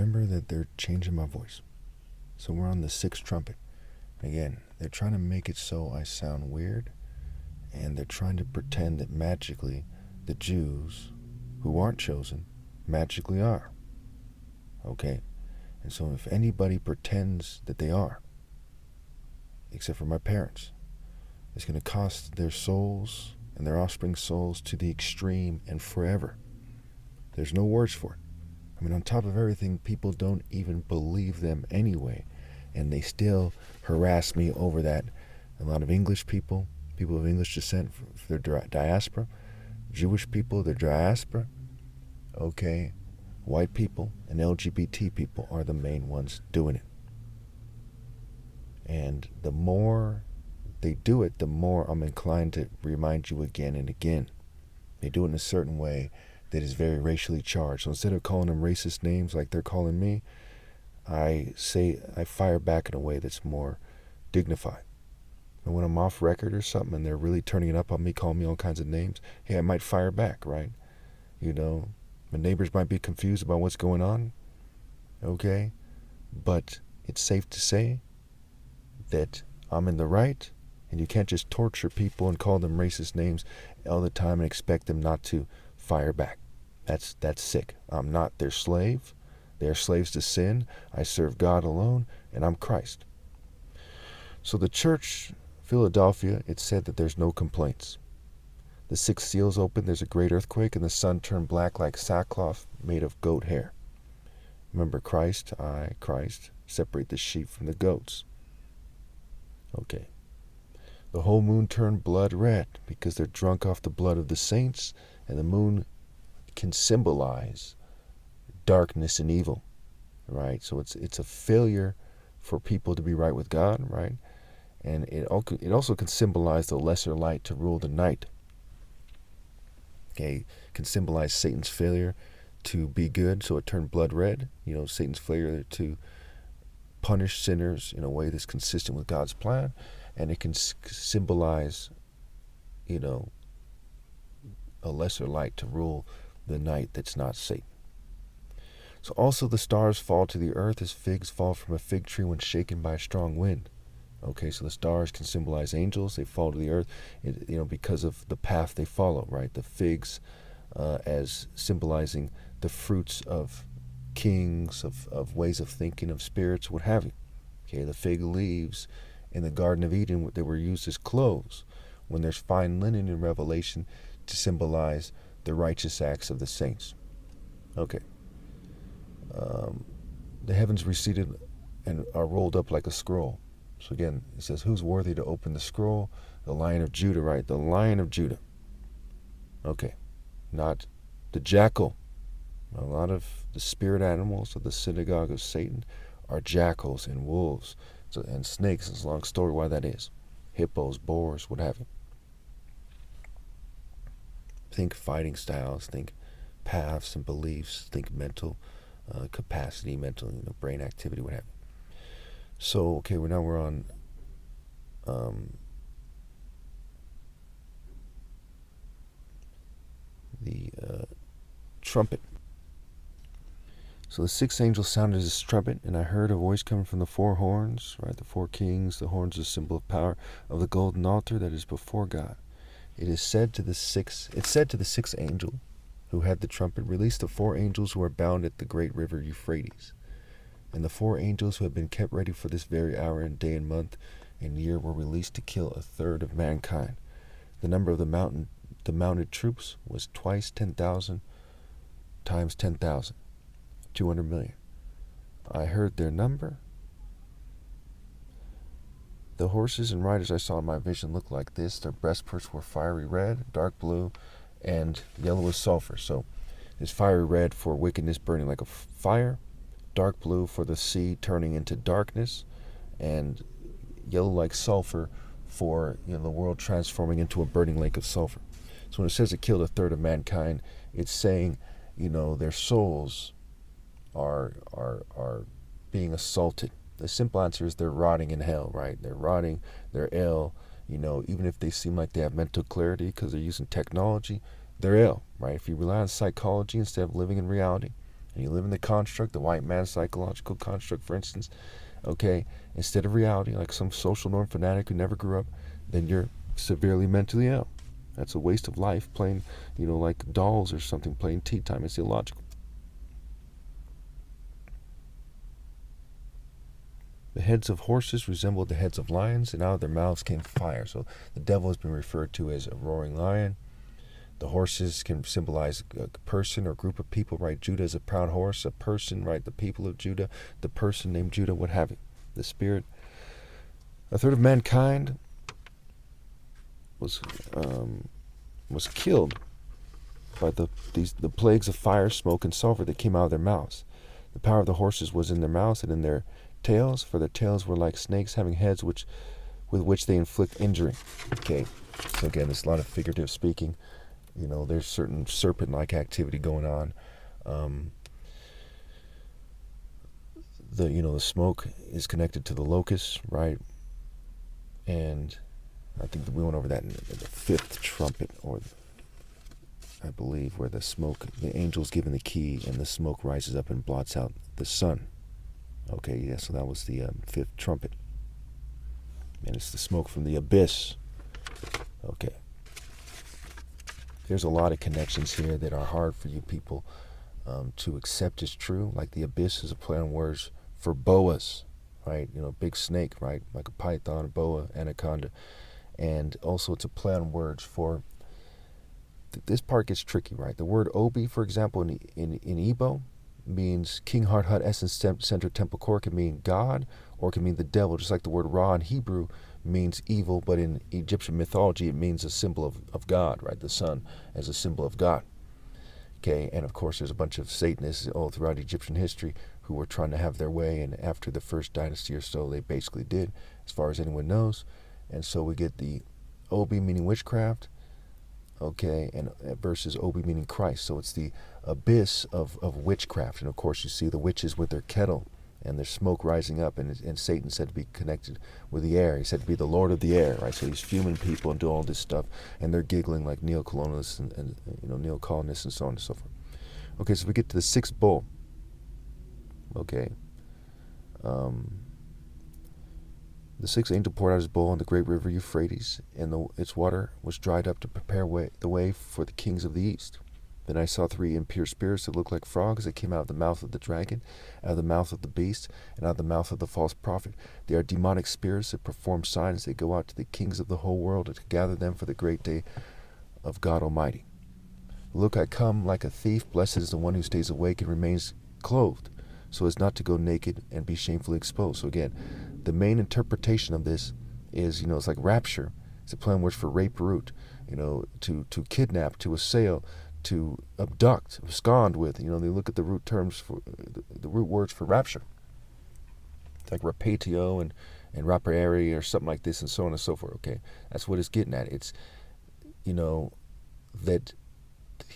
remember that they're changing my voice. So we're on the sixth trumpet. Again, they're trying to make it so I sound weird, and they're trying to pretend that magically the Jews, who aren't chosen, magically are. Okay? And so if anybody pretends that they are, except for my parents, it's going to cost their souls and their offspring's souls to the extreme and forever. There's no words for it. I mean, on top of everything, people don't even believe them anyway, and they still harass me over that. A lot of English people of English descent, their diaspora, Jewish people, their diaspora, okay, white people and LGBT people are the main ones doing it. And the more they do it, the more I'm inclined to remind you again and again. They do it in a certain way that is very racially charged. So instead of calling them racist names like they're calling me, I fire back in a way that's more dignified. And when I'm off record or something and they're really turning it up on me, calling me all kinds of names, hey, I might fire back, right? You know, my neighbors might be confused about what's going on, okay? But it's safe to say that I'm in the right, and you can't just torture people and call them racist names all the time and expect them not to fire back. That's sick. I'm not their slave. They're slaves to sin. I serve God alone, and I'm Christ. So the church, Philadelphia, it said that there's no complaints. The sixth seal's opened, there's a great earthquake, and the sun turned black like sackcloth made of goat hair. Remember Christ, Christ, separate the sheep from the goats. Okay. The whole moon turned blood red because they're drunk off the blood of the saints, and the moon can symbolize darkness and evil, right? So it's a failure for people to be right with God, right? And it also can symbolize the lesser light to rule the night. Okay, it can symbolize Satan's failure to be good, so it turned blood red. You know, Satan's failure to punish sinners in a way that's consistent with God's plan, and it can symbolize, you know, a lesser light to rule the night that's not Satan. So also the stars fall to the earth as figs fall from a fig tree when shaken by a strong wind. Okay, so the stars can symbolize angels. They fall to the earth, you know, because of the path they follow, right? The figs as symbolizing the fruits of kings, of ways of thinking, of spirits, what have you. Okay, the fig leaves in the Garden of Eden, they were used as clothes when there's fine linen in Revelation to symbolize the righteous acts of the saints. Okay. The heavens receded and are rolled up like a scroll. So again, it says, who's worthy to open the scroll? The Lion of Judah, right? The Lion of Judah. Okay. Not the jackal. A lot of the spirit animals of the synagogue of Satan are jackals and wolves and snakes. It's a long story why that is. Hippos, boars, what have you. Think fighting styles, think paths and beliefs, think mental capacity, mental, brain activity, what have you. So, okay, we're on the trumpet. So the sixth angel sounded his trumpet, and I heard a voice coming from the four horns, right? The four kings, the horns are a symbol of power, of the golden altar that is before God. It said to the sixth angel who had the trumpet, release the four angels who are bound at the great river Euphrates. And the four angels who had been kept ready for this very hour and day and month and year were released to kill a third of mankind. The number of the mounted troops was twice 10,000 times 10,000, 200 million. I heard their number. The horses and riders I saw in my vision looked like this. Their breastplates were fiery red, dark blue, and yellow as sulfur. So it's fiery red for wickedness burning like a fire, dark blue for the sea turning into darkness, and yellow like sulfur for the world transforming into a burning lake of sulfur. So when it says it killed a third of mankind, it's saying, their souls are being assaulted. The simple answer is they're rotting in hell, right? They're rotting, they're ill, even if they seem like they have mental clarity because they're using technology, they're ill, right? If you rely on psychology instead of living in reality, and you live in the construct, the white man's psychological construct, for instance, okay, instead of reality, like some social norm fanatic who never grew up, then you're severely mentally ill. That's a waste of life playing, like dolls or something, playing tea time. It's illogical. The heads of horses resembled the heads of lions, and out of their mouths came fire. So the devil has been referred to as a roaring lion. The horses can symbolize a person or group of people, right? Judah is a proud horse, a person, right? The people of Judah, the person named Judah, what have you. The spirit. A third of mankind was killed by the plagues of fire, smoke, and sulfur that came out of their mouths. The power of the horses was in their mouths and in their tails, for their tails were like snakes, having heads with which they inflict injury. Okay, so again, there's a lot of figurative speaking. There's certain serpent-like activity going on. The smoke is connected to the locusts, right? And I think that we went over that in the fifth trumpet, or I believe, where the angel's given the key, and the smoke rises up and blots out the sun. Okay, yeah, so that was the fifth trumpet. And it's the smoke from the abyss. Okay. There's a lot of connections here that are hard for you people to accept as true. Like the abyss is a play on words for boas, right? Big snake, right? Like a python, a boa, anaconda. And also it's a play on words for, this part gets tricky, right? The word Obi, for example, in Igbo, means King Heart Hut Essence Center Temple Core, can mean God or it can mean the devil, just like the word Ra in Hebrew means evil, but in Egyptian mythology it means a symbol of God, right? The sun as a symbol of God. Okay, and of course there's a bunch of Satanists all throughout Egyptian history who were trying to have their way, and after the first dynasty or so they basically did, as far as anyone knows. And so we get the Obi meaning witchcraft, okay, and versus Obi meaning Christ. So it's the abyss of witchcraft. And of course you see the witches with their kettle and there's smoke rising up, and Satan's said to be connected with the air. He's said to be the Lord of the air, right? So he's fuming people and do all this stuff, and they're giggling like neo-colonialists and neo-colonists and so on and so forth. Okay, so we get to the sixth bowl. Okay. The sixth angel poured out his bowl on the great river Euphrates, and its water was dried up to prepare the way for the kings of the east. Then I saw three impure spirits that looked like frogs that came out of the mouth of the dragon, out of the mouth of the beast, and out of the mouth of the false prophet. They are demonic spirits that perform signs. They go out to the kings of the whole world to gather them for the great day of God Almighty. Look, I come like a thief. Blessed is the one who stays awake and remains clothed, so as not to go naked and be shamefully exposed. So again, the main interpretation of this is, it's like rapture. It's a play on words for rape root, to kidnap, to assail, to abduct, abscond with. They look at the root terms for the root words for rapture. It's like rapatio and rapere or something like this, and so on and so forth. Okay, that's what it's getting at. It's that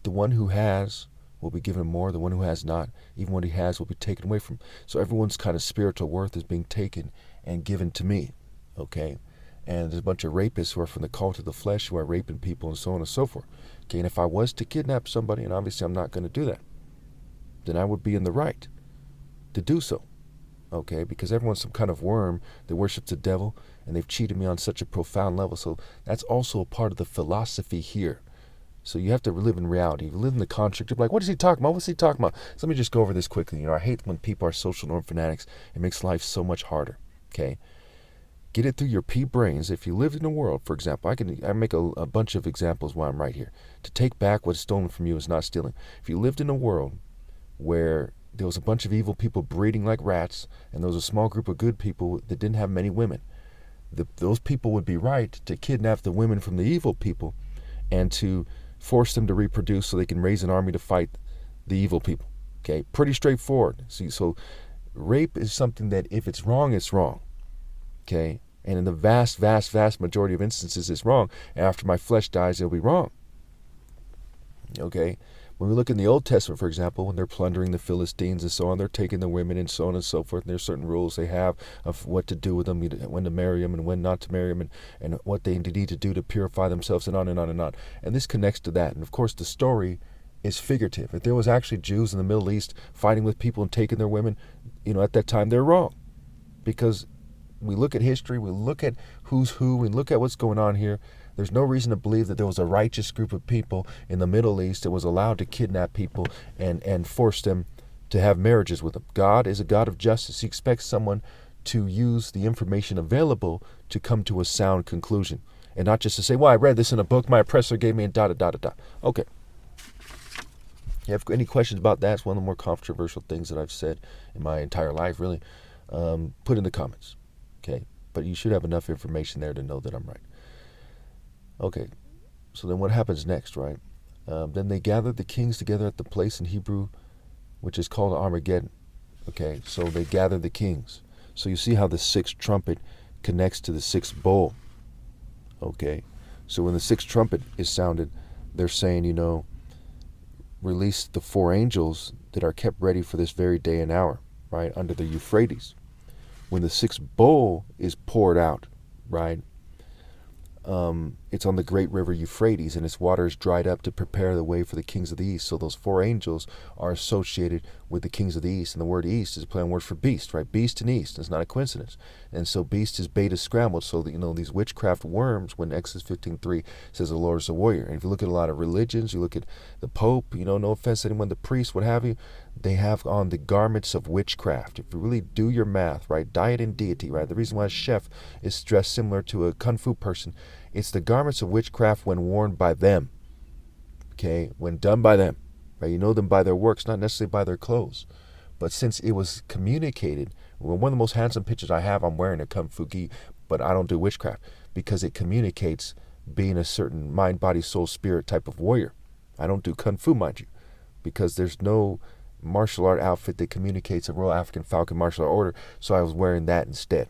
the one who has will be given more. The one who has not, even what he has, will be taken away from. So everyone's kind of spiritual worth is being taken and given to me. Okay. And there's a bunch of rapists who are from the cult of the flesh who are raping people and so on and so forth. Okay, and if I was to kidnap somebody, and obviously I'm not going to do that, then I would be in the right to do so. Okay, because everyone's some kind of worm that worships the devil, and they've cheated me on such a profound level. So that's also a part of the philosophy here. So you have to live in reality. You live in the construct. You're like, what is he talking about? What's he talking about? So let me just go over this quickly. I hate when people are social norm fanatics. It makes life so much harder. Okay. Get it through your pea brains. If you lived in a world, for example, I make a bunch of examples while I'm right here. To take back what's stolen from you is not stealing. If you lived in a world where there was a bunch of evil people breeding like rats, and there was a small group of good people that didn't have many women, those people would be right to kidnap the women from the evil people and to force them to reproduce so they can raise an army to fight the evil people. Okay, pretty straightforward. See, so rape is something that if it's wrong, it's wrong. Okay, and in the vast, vast, vast majority of instances, it's wrong. After my flesh dies, it'll be wrong. Okay, when we look in the Old Testament, for example, when they're plundering the Philistines and so on, they're taking the women and so on and so forth. And there's certain rules they have of what to do with them, when to marry them and when not to marry them, and what they need to do to purify themselves, and on and on and on. And this connects to that. And of course, the story is figurative. If there was actually Jews in the Middle East fighting with people and taking their women, at that time they're wrong. Because we look at history, we look at who's who, we look at what's going on here. There's no reason to believe that there was a righteous group of people in the Middle East that was allowed to kidnap people and force them to have marriages with them. God is a God of justice. He expects someone to use the information available to come to a sound conclusion. And not just to say, well, I read this in a book, my oppressor gave me, and da-da-da-da-da. Okay. You have any questions about that? It's one of the more controversial things that I've said in my entire life, really. Put in the comments. Okay. But you should have enough information there to know that I'm right. Okay. So then what happens next, right? Then they gathered the kings together at the place in Hebrew, which is called Armageddon. Okay. So they gathered the kings. So you see how the sixth trumpet connects to the sixth bowl. Okay. So when the sixth trumpet is sounded, they're saying, release the four angels that are kept ready for this very day and hour, right, under the Euphrates. When the sixth bowl is poured out, right, it's on the great river Euphrates, and its water is dried up to prepare the way for the kings of the east. So those four angels are associated with the kings of the east, and the word east is a play on word for beast, right? Beast and east. It's not a coincidence. And so beast is beta scrambled. So that, these witchcraft worms, when Exodus 15:3 says the Lord is a warrior. And if you look at a lot of religions, you look at the Pope, no offense to anyone, the priest, what have you, they have on the garments of witchcraft. If you really do your math, right, diet and deity, right, the reason why a chef is dressed similar to a kung fu person, it's the garments of witchcraft when worn by them, okay, when done by them, right? You know them by their works, not necessarily by their clothes. But since it was communicated, one of the most handsome pictures I have, I'm wearing a kung fu gi, but I don't do witchcraft because it communicates being a certain mind, body, soul, spirit type of warrior. I don't do kung fu, mind you, because there's no martial art outfit that communicates a Royal African Falcon martial art order, so I was wearing that instead.